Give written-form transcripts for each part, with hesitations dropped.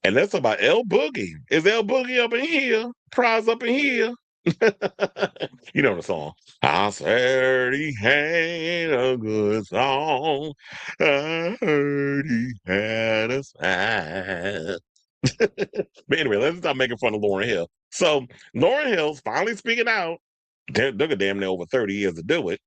And that's about L Boogie. Is L Boogie up in here? Prize up in here? You know the song. I said he had a good song. I heard he had a smile. But anyway, let's stop making fun of Lauryn Hill. So Lauryn Hill's finally speaking out. Took a damn near over 30 years to do it.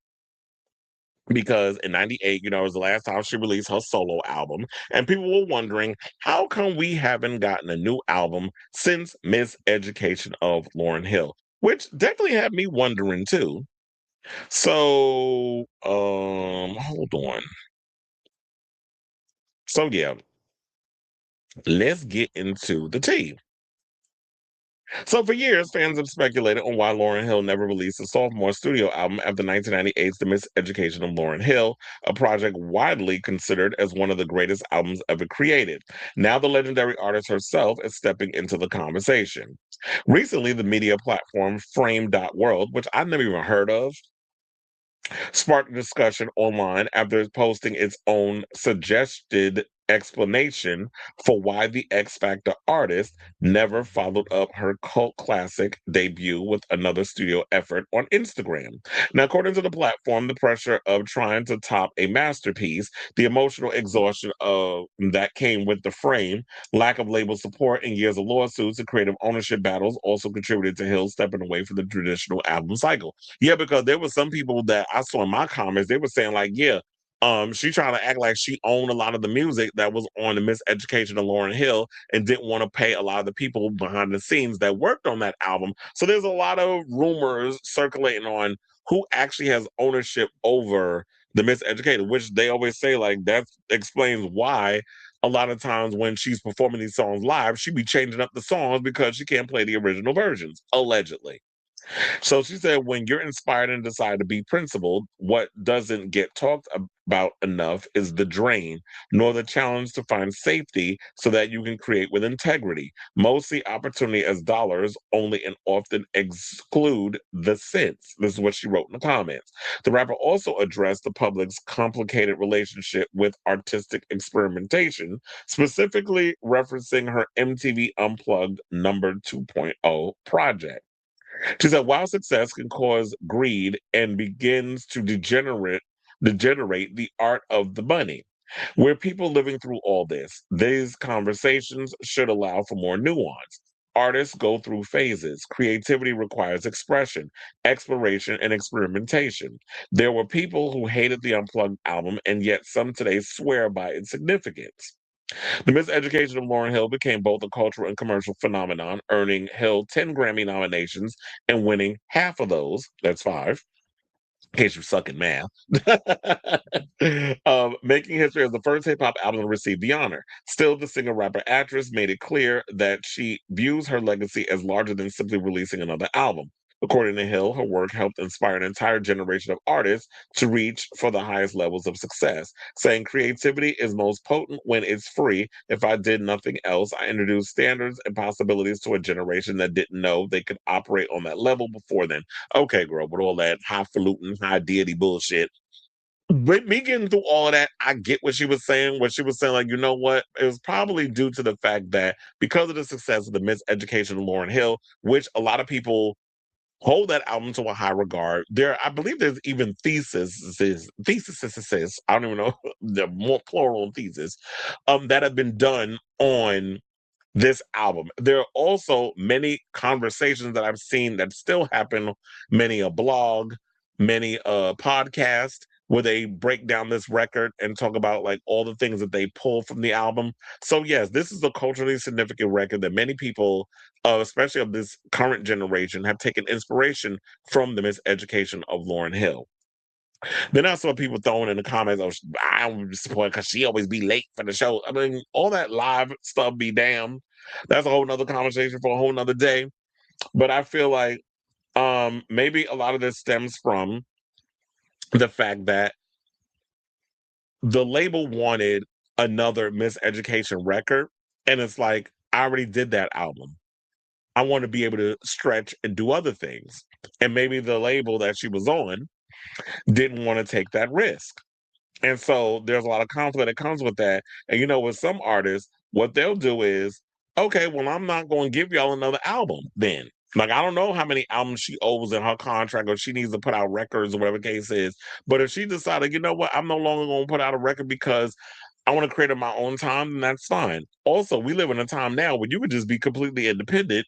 Because in 98, it was the last time she released her solo album. And people were wondering, how come we haven't gotten a new album since Miss Education of Lauryn Hill? Which definitely had me wondering too. So, hold on. So yeah, let's get into the tea. So for years, fans have speculated on why Lauryn Hill never released a sophomore studio album after 1998's The Miseducation of Lauryn Hill, a project widely considered as one of the greatest albums ever created. Now the legendary artist herself is stepping into the conversation. Recently, the media platform Frame.World, which I've never even heard of, sparked a discussion online after posting its own suggested explanation for why the X Factor artist never followed up her cult classic debut with another studio effort on Instagram. Now, according to the platform, the pressure of trying to top a masterpiece, the emotional exhaustion of that came with the frame, lack of label support, and years of lawsuits and creative ownership battles also contributed to Hill stepping away from the traditional album cycle. Yeah, because there were some people that I saw in my comments, they were saying like, yeah, she trying to act like she owned a lot of the music that was on the Miseducation of Lauryn Hill and didn't want to pay a lot of the people behind the scenes that worked on that album. So there's a lot of rumors circulating on who actually has ownership over the Miseducated, which they always say like that explains why a lot of times when she's performing these songs live, she be changing up the songs because she can't play the original versions, allegedly. So she said, when you're inspired and decide to be principled, what doesn't get talked about enough is the drain, nor the challenge to find safety so that you can create with integrity. Most see opportunity as dollars only and often exclude the sense. This is what she wrote in the comments. The rapper also addressed the public's complicated relationship with artistic experimentation, specifically referencing her MTV Unplugged number 2.0 project. She said, while success can cause greed and begins to degenerate the art of the money. We're people living through all this. These conversations should allow for more nuance. Artists go through phases. Creativity requires expression, exploration, and experimentation. There were people who hated the Unplugged album, and yet some today swear by its significance. The Miseducation of Lauryn Hill became both a cultural and commercial phenomenon, earning Hill 10 Grammy nominations and winning half of those, that's five, in case you're sucking math, making history as the first hip hop album to receive the honor. Still, the singer rapper actress made it clear that she views her legacy as larger than simply releasing another album. According to Hill, her work helped inspire an entire generation of artists to reach for the highest levels of success, saying creativity is most potent when it's free. If I did nothing else, I introduced standards and possibilities to a generation that didn't know they could operate on that level before then. Okay, girl, with all that highfalutin, high deity bullshit. But me getting through all of that, I get what she was saying. What she was saying, like, you know what? It was probably due to the fact that because of the success of the Miseducation of Lauryn Hill, which a lot of people hold that album to a high regard. I believe there's even theses, I don't even know the more plural thesis, that have been done on this album. There are also many conversations that I've seen that still happen, many a blog, many a podcast where they break down this record and talk about like all the things that they pull from the album. So yes, this is a culturally significant record that many people, especially of this current generation, have taken inspiration from the Miseducation of Lauryn Hill. Then I saw people throwing in the comments, "Oh, I'm disappointed because she always be late for the show." I mean, all that live stuff be damned. That's a whole nother conversation for a whole nother day. But I feel like maybe a lot of this stems from the fact that the label wanted another Miseducation record, and it's like I already did that album. I want to be able to stretch and do other things. And maybe the label that she was on didn't want to take that risk. And so there's a lot of conflict that comes with that. And with some artists, what they'll do is okay, well, I'm not going to give y'all another album then. Like, I don't know how many albums she owes in her contract or she needs to put out records or whatever the case is. But if she decided, you know what, I'm no longer going to put out a record because I want to create on my own time, then that's fine. Also, we live in a time now where you could just be completely independent,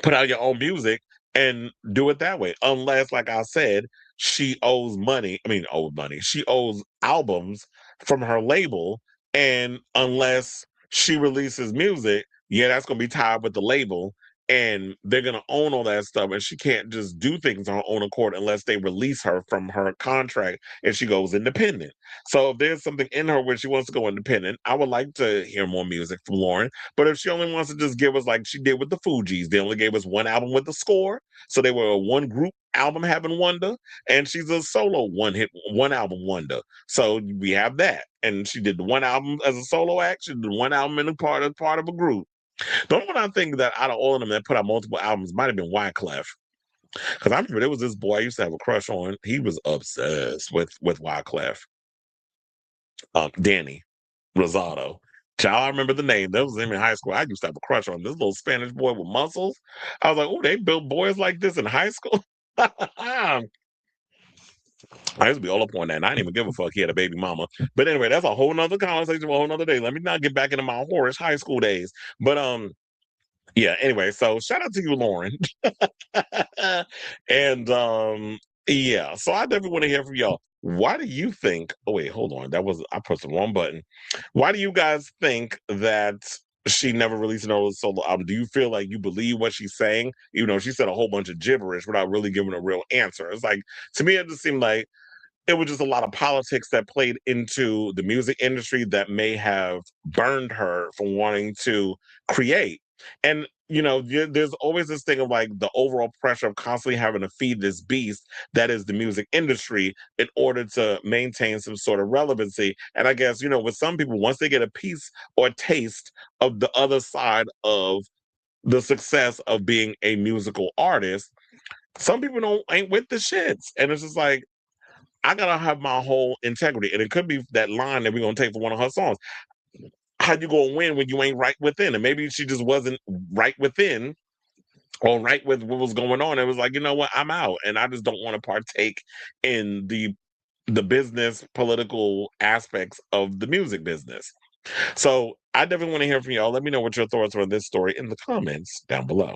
put out your own music and do it that way. Unless, like I said, she owes money. I mean, owes money. She owes albums from her label. And unless she releases music, yeah, that's going to be tied with the label. And they're going to own all that stuff. And she can't just do things on her own accord unless they release her from her contract and she goes independent. So if there's something in her where she wants to go independent, I would like to hear more music from Lauryn. But if she only wants to just give us like she did with the Fugees, they only gave us one album with the score. So they were a one group album having wonder, and she's a solo one album wonder. So we have that. And she did the one album as a solo act, she did one album in a part of a group. The only one I think that out of all of them that put out multiple albums might have been Wyclef. Because I remember there was this boy I used to have a crush on. He was obsessed with Wyclef. Danny Rosado. Child, I remember the name. That was him in high school. I used to have a crush on this little Spanish boy with muscles. I was like, oh, they built boys like this in high school. I used to be all up on that, and I didn't even give a fuck. He had a baby mama. But anyway, that's a whole nother conversation for a whole nother day. Let me not get back into my Horace high school days. But yeah, anyway, so shout out to you, Lauryn. And yeah, so I definitely want to hear from y'all. Why do you think, oh wait, hold on. That was I pressed the wrong button. Why do you guys think that she never released another solo album? Do you feel like you believe what she's saying? You know, she said a whole bunch of gibberish without really giving a real answer. It's like to me, it just seemed like it was just a lot of politics that played into the music industry that may have burned her from wanting to create. And there's always this thing of like the overall pressure of constantly having to feed this beast that is the music industry in order to maintain some sort of relevancy. And I guess with some people, once they get a piece or taste of the other side of the success of being a musical artist, some people don't ain't with the shits, and it's just like I gotta have my whole integrity. And it could be that line that we're gonna take for one of her songs. How you gonna win when you ain't right within? And maybe she just wasn't right within or right with what was going on. It was like, you know what, I'm out. And I just don't want to partake in the business, political aspects of the music business. So I definitely want to hear from y'all. Let me know what your thoughts are on this story in the comments down below.